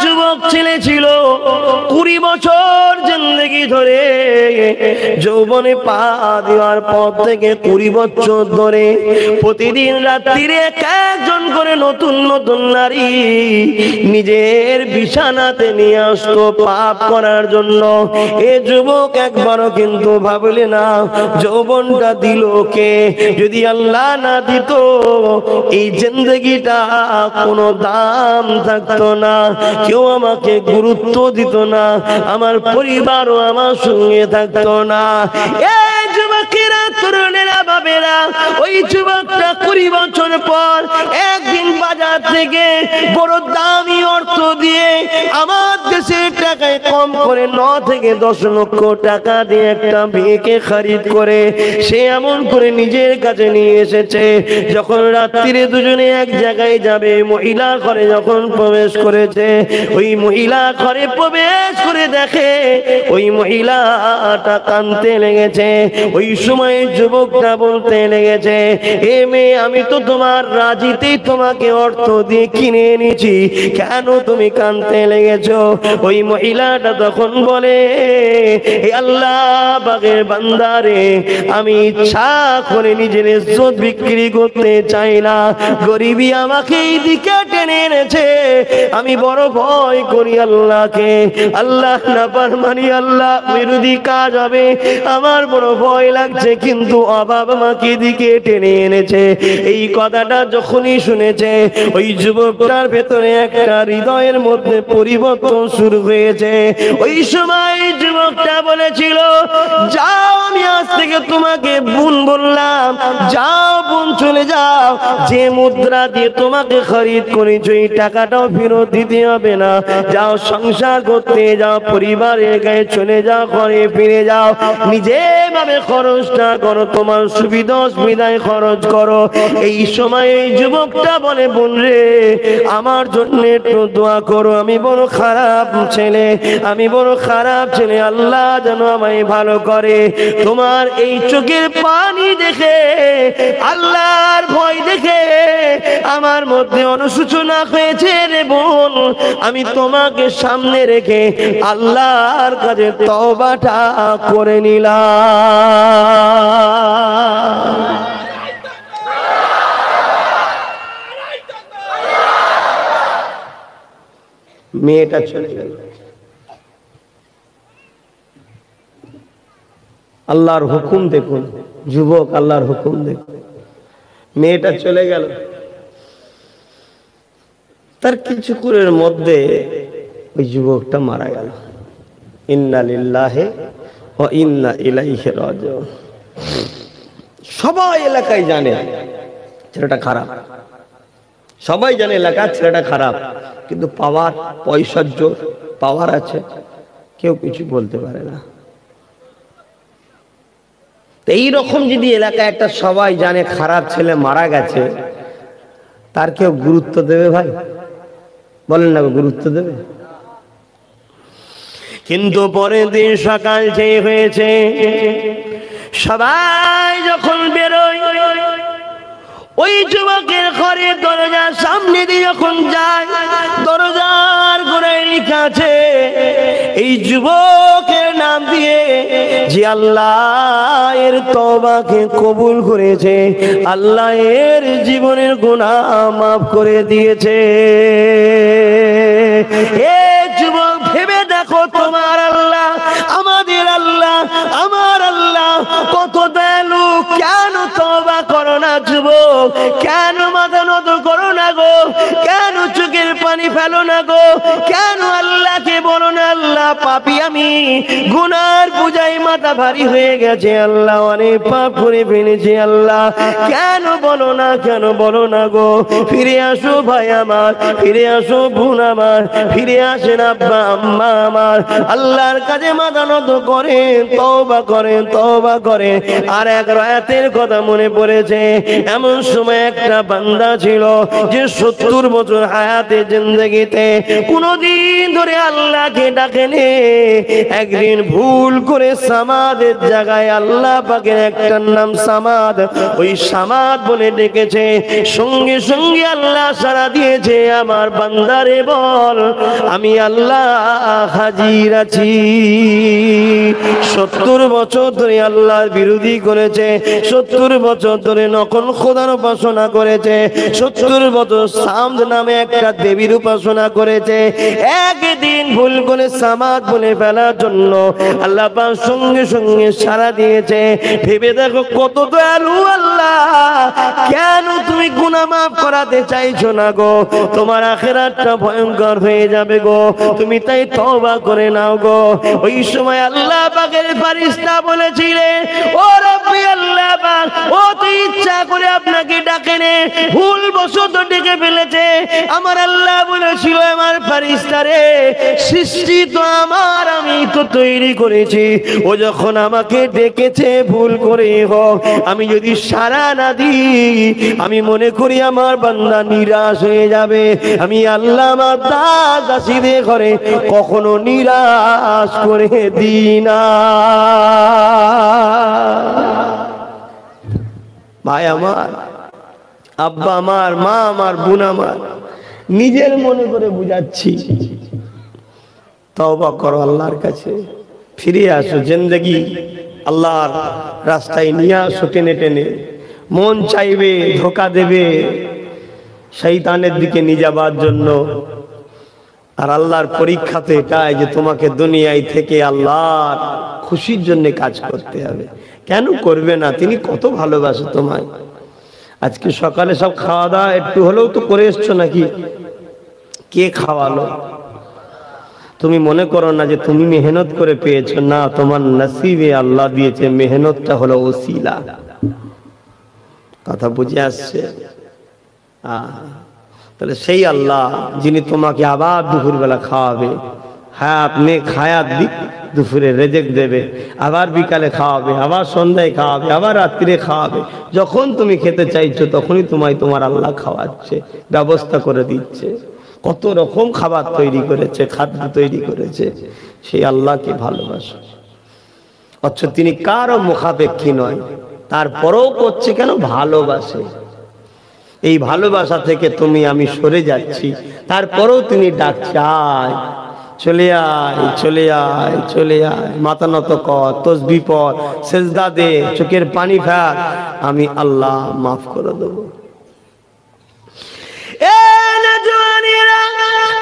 যুবক ছেলে ছিল 20 বছর জিন্দেগি ধরে যৌবনে পা দেওয়ার পর থেকে 20 বছর ধরে প্রতিদিন রাত্রিরে একজন করে নতুন নতুন নারী নিজের বিছানাতে নিয়ে আসতো পাপ করার জন্য। এ যুবক একবারও কিন্তু ভাবলে না যৌবনটা দিল কে? যদি আল্লাহ না দিত এই জিন্দেগিটা কোনো দাম থাকতো না, কেউ আমাকে গুরুত্ব দিত না, আমার পরিবারও আমার সঙ্গে থাকতো না। এই যুবকেরা, তরুণেরা, বাবেরা, ওই যুবকটা 20 বছর পর একদিন বাজার থেকে বড় দামি অর্থ দিয়ে আমার দেশের টাকায় কম করে 9 থেকে 10 লক্ষ টাকা দিয়ে একটা মেয়েকে খরিদ করে সে এমন করে নিজের কাছে নিয়ে এসেছে। যখন রাত্রিরে দুজনে এক জায়গায় যাবে, মহিলা ঘরে যখন প্রবেশ করেছে, ওই মহিলা ঘরে প্রবেশ করে দেখে ওই মহিলাটা কাঁদতে লেগেছে। ওই সময় যুবকটা বলতে লেগেছে, এ মেয়ে, আমি তো তোমার রাজিতেই তোমাকে অর্থ দিয়ে কিনে এনেছি, কেন তুমি কাঁদতে লেগেছো? ওই মহিলাটা তখন বলে, হে আল্লাহ পাকের বান্দারে, আমি ইচ্ছা করে নিজের ইজ্জত বিক্রি করতে চাই না, গরিবী আমাকে এই দিকে টেনে এনেছে, আমি বড় ভয় করি আল্লাহকে, আল্লাহ নাফরমানি, আল্লাহ বিরোধী কাজ হবে, আমার বড় ভয় লাগছে, কিন্তু অভাব আমাকে দিকে টেনে এনেছে। এই কথাটা যখনই শুনেছে ওই যুবকটার ভেতরে একটা হৃদয়ের মধ্যে পরিবর্তন শুরু হয়েছে। ওই সময় যুবকটা বলেছিল, যাও, আমি আজ থেকে তোমাকে বোন বললাম, যাও বোন, চলে যাও, যে মুদ্রা দিয়ে তোমাকে খরিদ করেছো এই টাকাটাও ফেরত দিতে হবে না, যাও সংসার করতে যাও, পরিবারের গায়ে চলে যাও, ঘরে ফিরে যাও, নিজে ভাবে খরচটা করো, তোমার সুবিধা অসুবিধায় খরচ করো। এই সময় এই যুবকটা বলে, বোন রে, আমার জন্য একটু দোয়া করো, আমি বড় খারাপ ছেলে, আমি বড় খারাপ ছেলে, আল্লাহ যেন আমায় ভালো করে। তোমার এই চোখের পানি দেখে, আল্লাহর ভয় দেখে আমার মধ্যে অনুশোচনা হয়েছে রে বোন, আমি তোমাকে সামনে রেখে আল্লাহর কাছে তওবাটা করে নিলাম। মেয়েটা চলে গেল। আল্লাহর হুকুম দেখুন যুবক, আল্লাহর হুকুম দেখুন। মেয়েটা চলে গেল, তার কিছুক্ষণের মধ্যে ওই যুবকটা মারা গেল। ইন্না লিল্লাহি ওয়া ইন্না ইলাইহি রাজিউন। সবাই এলাকায় জানে ছেলেটা খারাপ, সবাই জানে এলাকার ছেলেটা খারাপ, কিন্তু পাওয়ার, পয়সার জোর, পাওয়ার আছে, কেউ কিছু বলতে পারে না। এই রকম যদি এলাকায় একটা সবাই জানে খারাপ ছেলে মারা গেছে, তার কেউ গুরুত্ব দেবে ভাই? বলেন না, গুরুত্ব দেবে? কিন্তু পরের দিন সকাল যে হয়েছে, সবাই যখন বেরোয়, ওই যুবকের ঘরের দরজার সামনে দিয়ে যখন যায়, দরজার গোড়ায় লেখা আছে এই যুবকের নাম দিয়ে, যে আল্লাহ এর তওবাকে কবুল করেছে, আল্লাহ এর জীবনের গুনাহ মাফ করে দিয়েছে। এ যুবক, ভেবে দেখো, তোমার আল্লাহ, আমাদের আল্লাহ, আমার আল্লাহ কত দয়ালু, কেন তওবা করো না যুবক? কেন মাথা নত করো না গো? কেন চোখের পানি ফেলো না গো? কেন আল্লাহকে বলো না, আল্লাহ পাপী আমি, গুনার পূজায় মাথা ভারী হয়ে গেছে, আল্লাহ অনেক পাপ করে ফেলেছি, আল্লাহ কেন বলো না, কেন বলো না গো? ফিরে আসো ভাই আমার, ফিরে আসো বোন আমার, ফিরে আসেন আব্বা আম্মা আমার, আল্লাহর কাছে মাথা নত করেন, তওবা করেন, তওবা করেন। আর এক রায়াতের কথা মনে পড়েছে, এমন সময় একটা বান্দা ছিল যে 70 বছর হায়াতে জিন্দেগিতে কোনদিন ধরে আল্লাহকে ডাকেনি, একদিন ভুল করে সামাদের জায়গায় আল্লাহ পাকের একটা নাম সামাদ, ওই সামাদ বলে ডেকেছে। সঙ্গে সঙ্গে আল্লাহ সাড়া দিয়েছে, আমার বান্দারে বল আমি আল্লাহ হাজির আছি। 70 বছর ধরে আল্লাহর বিরোধী করেছে, 70 বছর ধরে নকল খোদার উপাসনা করেছে, 70 বছর সামদ নামে একটা দেবীর উপাসনা করেছে। একদিন ভুল করে সামাদ বলে ফেলার জন্য আল্লাহ পাক সঙ্গে সঙ্গে সাড়া দিয়েছে। ভেবে দেখো কত দয়ালু আল্লাহ, কেন তুমি গুনাহ মাফ করাতে চাইছো না গো? তোমার আখিরাতটা ভয়ঙ্কর হয়ে যাবে গো, তুমি তাই তওবা করে নাও গো। ওই সময় আল্লাহ পাকের ফেরেশতা বলেছিলেন, ও রব্বি আল্লাহ পাক, ও তো ইচ্ছা করে আপনাকে ডাকেনে, ভুল বশত ডেকে ফেলেছে। আমার আল্লাহ বলেছিল, আমার ফেরেশতা রে, সৃষ্টি তো আমার, আমি তো তৈরি করেছি। ও যখন আমাকে ডেকেছে ভুল করে হোক, আমি যদি সাড়া না দিই, আমি মনে করি আমার বান্দা নিরাশ হয়ে যাবে। আমি আল্লাহ আমার দাসীদের ঘরে কখনো নিরাশ করে দিই না। ভাই আমার, আব্বা আমার, মা আমার, বোন আমার, নিজের মনে করে বুঝাচ্ছি, তওবা করো আল্লাহর কাছে, ফিরে আসো, জিন্দেগি আল্লাহর রাস্তায় নিয়ে আসো টেনে টেনে। মন চাইবে ধোকা দেবে শয়তানের দিকে নিয়ে যাবার জন্য, আর আল্লাহর পরীক্ষাতে এটাই যে তোমাকে দুনিয়ায় থেকে আল্লাহর খুশির জন্য কাজ করতে হবে। কেন করবে না? তিনি কত ভালোবাসে তোমায়। আজকে সকালে সব খাওয়া দাওয়া একটু হলেও তো করে এসছো নাকি? কে খাওয়ালো? তুমি মনে করো না যে তুমি মেহনত করে পেয়েছো, না, তোমার নসিবে আল্লাহ দিয়েছে। মেহনতটা হলো ওসিলা। কথা বুঝে আসছে? তাহলে সেই আল্লাহ যিনি তোমাকে আবার দুপুরবেলা খাওয়াবে, হ্যাঁ আপনি খায়াত দিক, দুপুরে রেজেক দেবে, আবার বিকালে খাওয়াবে, আবার সন্ধ্যায় খাওয়াবে, আবার রাত্রিরে খাওয়াবে। যখন তুমি খেতে চাইছো তখনই তোমার আল্লাহ খাওয়াচ্ছে, ব্যবস্থা করে দিচ্ছে। কত রকম খাবার তৈরি করেছে, খাদ্য তৈরি করেছে। সেই আল্লাহকে ভালোবাসো। অথচ তিনি কারো মুখাপেক্ষী নয়, তারপরেও করছে কেন? ভালোবাসে। এই ভালোবাসা থেকে তুমি আমি সরে যাচ্ছি, তারপরেও তিনি ডাকছে, আয়, চলে আয়, চলে আয়, চলে আয়, মাথা নত কর, তসবিহ পড়, সেজদা দে, চোখের পানি ফেল, আমি আল্লাহ মাফ করে দেবো।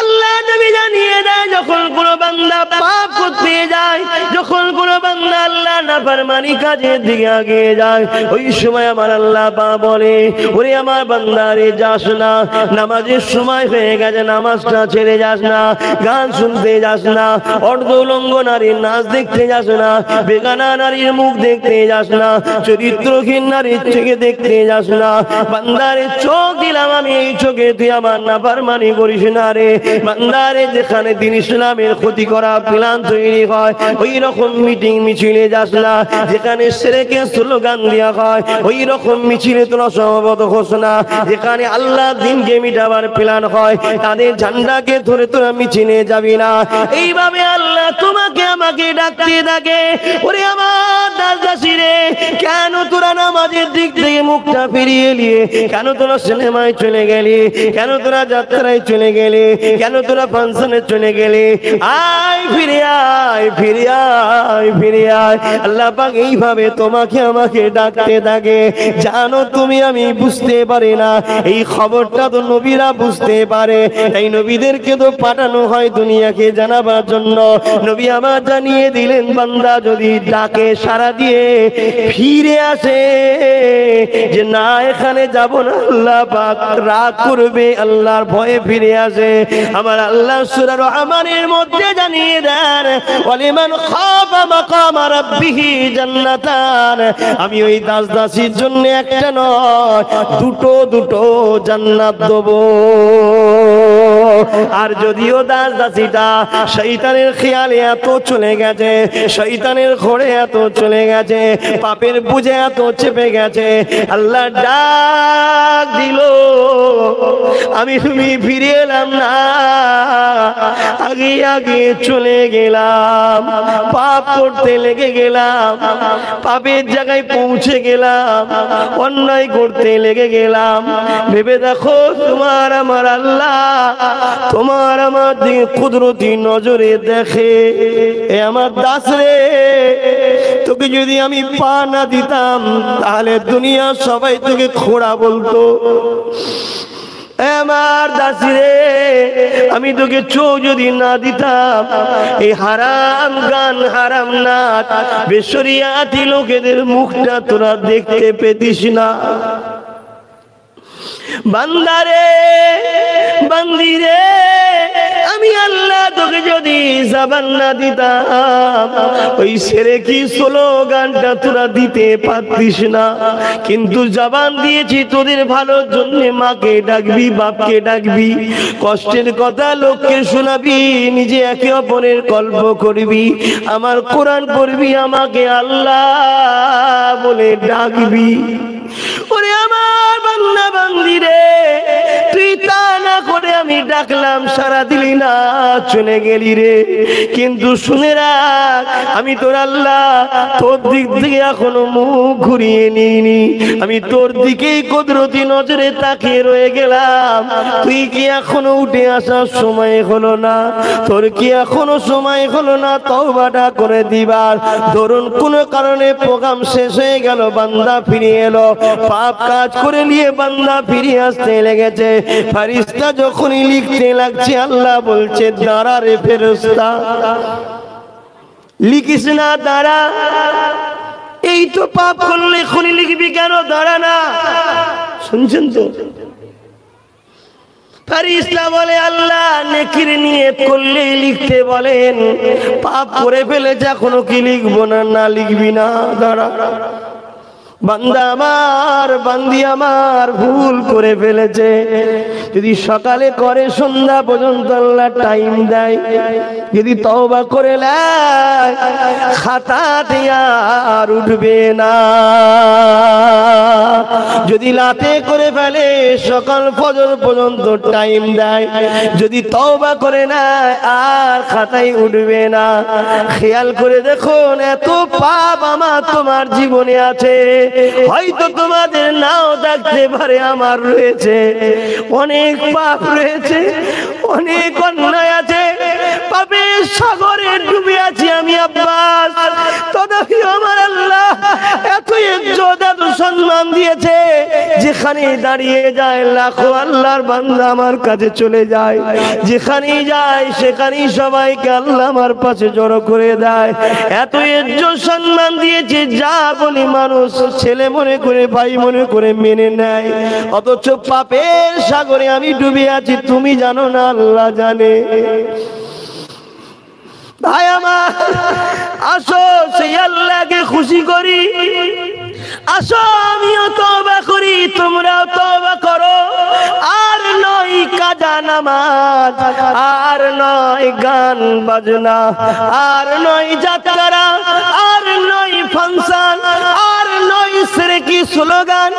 আল্লাহ নবী জানিয়ে দেয়, যখন কোনো বান্দা পাপ করতে যায়, যখন কোনো বান্দা আল্লাহ নাফরমানি কাজের দিকে এগিয়ে যায়, ওই সময় আমার আল্লাহ পাক বলে, ওরে আমার বান্দা রে, যাস না, নামাজের সময় হয়ে গেছে, নামাজটা ছেড়ে যাস না, গান শুনতে যাস না, অর্ধউলঙ্গ নারীর নাচ দেখতে যাস না, বেগানা নারীর মুখ দেখতে যাস না, চরিত্রহীন নারীর থেকে দেখতে যাস না। বান্দারে চোখ দিলাম আমি, এই চোখে তুই আমার নাফরমানি করিস না রে। বান্দারে যেখানে দিন ইসলামের ক্ষতি করা প্ল্যান তৈরি হয়, ওই রকম মিটিং মিছিলে যাস না। যেখানে শিরকের স্লোগান দেওয়া হয়, ওই রকম মিছিলে তোরা সমাবেত হোস না। যেখানে আল্লাহ দিনকে মিটাবার প্ল্যান হয়, তাদের ঝান্ডাকে ধরে তোরা মিছিলে যাবি না। এইভাবে আল্লাহ তোমাকে আমাকে ডাকতে থাকে, ওরে আমার দাসী রে, কেন তোরা নামাজের দিক থেকে মুখটা ফিরিয়ে নিয়ে, কেন তোরা সিনেমায় চলে গেলি, কেন তোরা যাত্রায় চলে গেলি, কেন তোরা ফাংশনে চলে গেলি? আয়, ফিরে আয়, ফিরে আয়, ফিরে আয়। আল্লাহ পাক এইভাবে তোমাকে আমাকে ডাকতে থাকে। জানো তুমি আমি বুঝতে পারি না, এই খবরটা তো নবীরা বুঝতে পারে, তাই নবীদেরকে তো পাঠানো হয় দুনিয়াকে জানাবার জন্য। নবী আমার জানিয়ে দিলেন, বান্দা যদি ডাকে সাড়া দিয়ে ফিরে আসে, যে না এখানে যাব না, আল্লাহ পাক রাগ করবে, আল্লাহর ভয়ে ফিরে আসে, আমার আল্লাহ সূরা রহমানের মধ্যে জানিয়ে দেন, ওয়ালিমান খাফা মাকাম রাব্বিহি জান্নাতান, আমি ওই দাস দাসীর জন্য একটা নয়, দুটো দুটো জান্নাত দেব। আর যদিও দাস দাসীটা শয়তানের খেয়ালে এত চলে গেছে, শয়তানের ঘোরে এত চলে গেছে, পাপের বুঝে এত চেপে গেছে, আল্লাহ ডাক দিল, আমি তুমি ফিরে এলাম না, আগে আগে চলে গেলাম, পাপ করতে লেগে গেলাম, পাপের জায়গায় পৌঁছে গেলাম, অন্যায় করতে লেগে গেলাম। ভেবে দেখো তোমার আমার আল্লাহ তোমার আমার দিকে কুদরতি নজরে দেখে। এ আমার দাস রে, তোকে যদি আমি পা না দিতাম তাহলে দুনিয়া সবাই তোকে খোড়া বলতো। আমার দাসী রে, আমি তোকে চোখ যদি না দিতাম এই হারাম গান হারাম নাচ বেশরিয়াতি লোকেদের মুখটা তোরা দেখতে পেতিস না। বান্দারে বান্দিরে, আমি আল্লাহ তোকে যদি জবান না দিতাম ওই সেরে কি স্লোগানটা তোরা দিতে পারতিস না। কিন্তু জবান দিয়েছি তোদের ভালোর জন্য, মাকে ডাকবি, বাপকে ডাকবি, কষ্টের কথা লোককে শোনাবি, নিজে একে অপরের কল্প করবি, আমার কোরআন পড়বি, আমাকে আল্লাহ বলে ডাকবি। ওরে আমার বান্দা বান্দি রে, তুই তা না করে আমি ডাকলাম সারা দিলি না, চলে গেলি রে। কিন্তু শুনে রাখ, আমি তোর আল্লাহ, তোর দিক থেকে এখনো মুখ ঘুরিয়ে নিইনি। আমি তোর দিকেই কুদরতি নজরে তাকিয়ে রয়ে গেলাম। তুই কি এখনো উঠে আসার সময় হলো না? তোর কি এখনো সময় হলো না তওবাটা করে দিবার? ধরুন কোন কারণে প্রোগ্রাম শেষ হয়ে গেল, বান্দা ফিরে এলো, পাপ কাজ করে নিয়ে বান্দা ফিরে আসতে লেগেছে। ফেরেশতা যখনই লিখতে লাগছে, আল্লাহ বলছে দাঁড়া রে ফেরেশতা, লিখিস না, দাঁড়া। এই তো পাপ করলে এখনই লিখবি, কেন দাঁড়া না? শুনছেন তো? ফেরেশতা বলে আল্লাহ নেকির নিয়ত করলেই লিখতে বলেন, পাপ করে ফেলেছে এখনো কি লিখবো না? না লিখবি না, দাঁড়া। বান্দা আমার বান্দি আমার ভুল করে ফেলেছে, যদি সকালে করে সন্ধ্যা পর্যন্ত আল্লাহ টাইম দেয়, যদি তওবা করে নেয় খাতাতে আর উঠবে না। যদি রাতে করে ফেলে সকাল ফজর পর্যন্ত টাইম দেয়, যদি তওবা করে নেয় আর খাতায় উঠবে না। খেয়াল করে দেখুন, এত পাপ আমার তোমার জীবনে আছে, হয়তো তোমাদের নাও থাকতে পারে, আমার রয়েছে। অনেক পাপ রয়েছে, অনেক অন্যায় আছে, পাপের সাগরে ডুবে আছি আমি আব্বাস। তথাপি আমার আল্লাহ এত ইজ্জত এত সম্মান দিয়েছে, যেখানে দাঁড়িয়ে যায় লাখো আল্লাহর বান্দা আমার কাছে চলে যায়, যেখানেই যায় সেখানেই সবাইকে আল্লাহ আমার পাশে জড়ো করে দেয়। এত ইজ্জত সম্মান দিয়েছে, যা বলি মানুষ ছেলে মনে করে, ভাই মনে করে মেনে নেয়। অথচ পাপের সাগরে আমি ডুবে আছি, তুমি জানো না, আল্লাহ জানে। ভাই আমার, আসো সেই আল্লাহকে খুশি করি, আসো আমিও তওবা করি, তোমরাও তওবা করো। আর নয় কাজা নামাজ, আর নয় গান বাজনা, আর নয় যাত্রা, আর নয় ফাংশন, আর নয় শিরকি স্লোগান,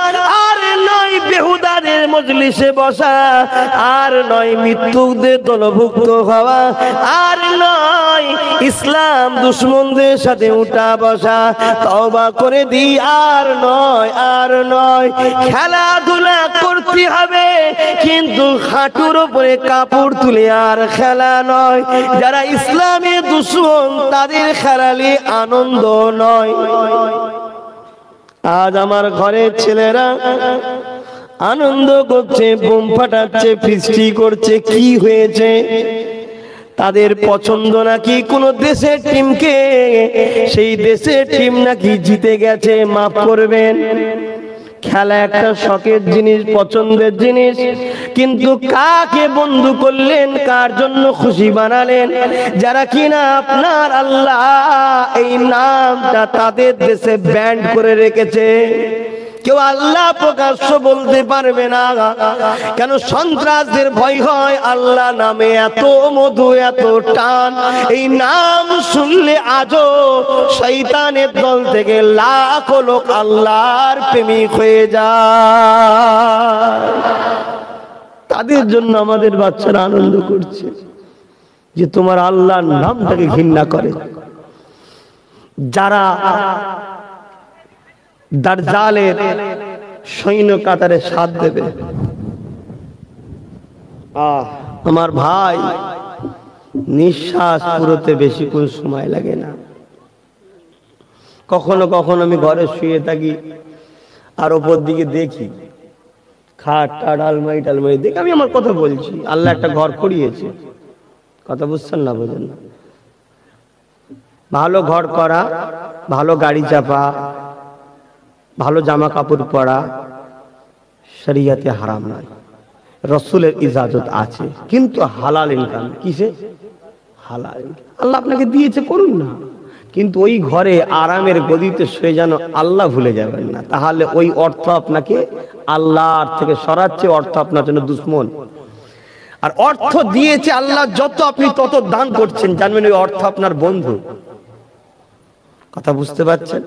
আর নয় বেহুদাদের মজলিসে বসা, আর নয় মৃত্যুদের দলভুক্ত হওয়া, আর নয় ইসলাম দুশমনদের সাথে উঠা বসা। তওবা করে দি, আর নয়, আর নয়। খেলাধুলা করতে হবে, কিন্তু হাঁটুর উপরে কাপড় তুলে আর খেলা নয়। যারা ইসলামের দুশমন তাদের খেলালে আনন্দ নয়। আজ আমার ঘরের ছেলেরা আনন্দ করছে, বোম ফাটাচ্ছে, ফিস্টি করছে, কি হয়েছে? তাদের পছন্দ নাকি কোন দেশের টিমকে, সেই দেশের টিম নাকি জিতে গেছে। মাফ করবেন, খেলা একটা শখের জিনিস, পছন্দের জিনিস, কিন্তু কাকে বন্ধু করলেন, কার জন্য খুশি বানালেন? যারা কিনা আপনার আল্লাহ এই নামটা তাদের দেশে ব্যান্ড করে রেখেছে। কেউ আল্লাহ প্রকাশ্য বলতে পারবে না, কেন? সন্ত্রাসদের ভয় হয়। আল্লাহ নামে এত মধু, এত টান, এই নাম শুনলে আজও শয়তানের দল থেকে লাখো লোক আল্লাহর প্রেমিক হয়ে যায়। তাদের জন্য আমাদের বাচ্চারা আনন্দ করছে। যে তোমার আল্লাহর নামটাকে ঘৃণা করে, যারা দাজ্জালের সৈন্য কাতারে সাথ দেবে। আমার ভাই, নিঃশ্বাস পুরোতে বেশিক্ষণ সময় লাগে না। কখনো কখনো আমি ঘরে শুয়ে থাকি আর ওপর দিকে দেখি খাট টাট আলমারি টালমারি দেখি, আমি আমার কথা বলছি, আল্লাহ একটা ঘর করিয়েছে, কথা বুঝছেন না? বোঝেন না? ভালো ঘর করা, ভালো গাড়ি চাপা, ভালো জামা কাপড় পরা শরিয়তে হারাম নয়, রাসূলের ইজাজত আছে, কিন্তু হালাল ইনকাম। কিসে? হালাল। আল্লাহ আপনাকে দিয়েছে, করুন না, কিন্তু ওই ঘরে আরামের গদিতে শুয়ে যেন আল্লাহ ভুলে যাবেন না, তাহলে ওই অর্থ আপনাকে আল্লাহর থেকে সরাচ্ছে, অর্থ আপনার জন্য দুশ্মন। আর অর্থ দিয়েছে আল্লাহ, যত আপনি তত দান করছেন, জানবেন ওই অর্থ আপনার বন্ধু। কথা বুঝতে পারছেন?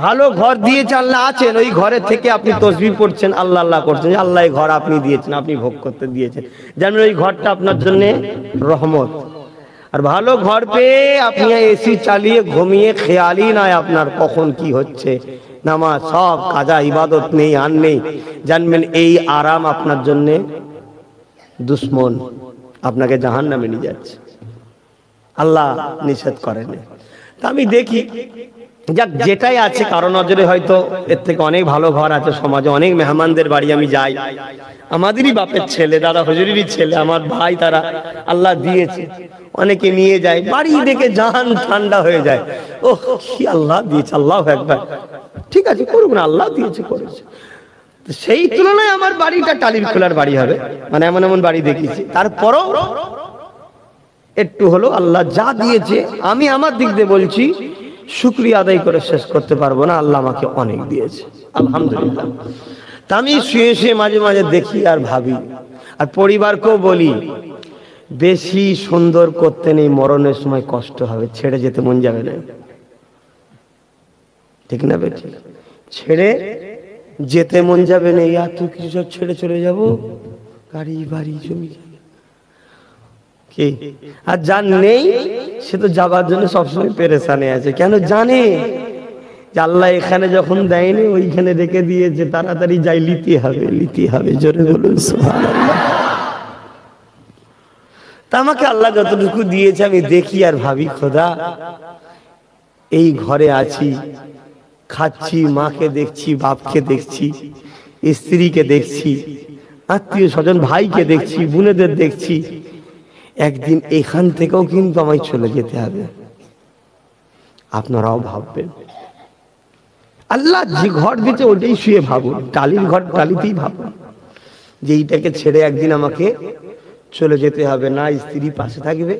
ভালো ঘর দিয়েছে আল্লাহ, আছেন ওই ঘরে থেকে আপনি তাসবিহ পড়ছেন, আল্লাহ আল্লাহ করছেন, আল্লাহ এই ঘর আপনি দিয়েছেন, আপনি ভোগ করতে দিয়েছেন, জানবেন ওই ঘরটা আপনার জন্য রহমত। আর ভালো ঘর পেয়ে আপনি এসি চালিয়ে ঘুমিয়ে খেয়ালই নয় আপনার কখন কি হচ্ছে, নামাজ সব কাজা ইবাদত নেই, আর নেই, জানবেন এই আরাম আপনার জন্য দুশ্মন, আপনাকে জাহান্নামে নিয়ে যাচ্ছে, আল্লাহ নিষেধ করেন। তা আমি দেখি যাক যেটাই আছে কারো নজরে হয়তো এর থেকে অনেক ভালো ঘর আছে সমাজে, অনেক মেহমানদের বাড়ি আমি যাই, আমাদেরই বাপের ছেলে, দাদা হুজুরেরই ছেলে, আমার ভাই, তারা আল্লাহ দিয়েছে, অনেকে নিয়ে যায়, বাড়ি দেখে জাহান ঠান্ডা হয়ে যায়। ওহ কি আল্লাহ দিয়েছে, আল্লাহু আকবার, ঠিক আছে করুক না, আল্লাহ দিয়েছে করেছে। সেই তুলনায় আমার বাড়িটা টালির খোলার বাড়ি হবে, মানে এমন এমন বাড়ি দেখেছি, তারপরও একটু হলো আল্লাহ যা দিয়েছে, আমি আমার দিক দিয়ে বলছি শুকরিয়া আদায় করে শেষ করতে পারবো না, আল্লাহ আমাকে অনেক দিয়েছে, আলহামদুলিল্লাহ। তা আমি শুয়ে শুয়ে মাঝে মাঝে দেখি আর ভাবি, আর পরিবারকেও বলি, বেশি সুন্দর করতে নেই, মরণের সময় কষ্ট হবে, ছেড়ে যেতে মন যাবে না, ঠিক না বেটি? ছেড়ে যেতে মন যাবে না, এত কিছু সব ছেড়ে চলে যাব, গাড়ি বাড়ি জমি, কি আর যার নেই সে তো যাবার জন্য সবসময় পেরেশানে আছে, কেন জানে যে আল্লাহ এখানে যখন দেয়নি ওইখানে রেখে দিয়েছে, তাড়াতাড়ি যাই, লিতে হবে, লিতে হবে, জোরে বলুন সুবহানাল্লাহ। তা আমাকে আল্লাহ যতটুকু দিয়েছে আমি দেখি আর ভাবি, খোদা এই ঘরে আছি, খাচ্ছি, মাকে দেখছি, বাপকে দেখছি, স্ত্রীকে দেখছি, আত্মীয় স্বজন ভাইকে দেখছি, বোনেদের দেখছি, একদিন এখান থেকেও কিন্তু আমায় চলে যেতে হবে, আপনারাও ভাববেন। আল্লাহ যে ঘর দিচ্ছে ওটাই শুয়ে ভাবুন, টালির ঘর টালিতেই ভাবুন যে এইটাকে ছেড়ে একদিন আমাকে চলে যেতে হবে, না স্ত্রী পাশে থাকবে,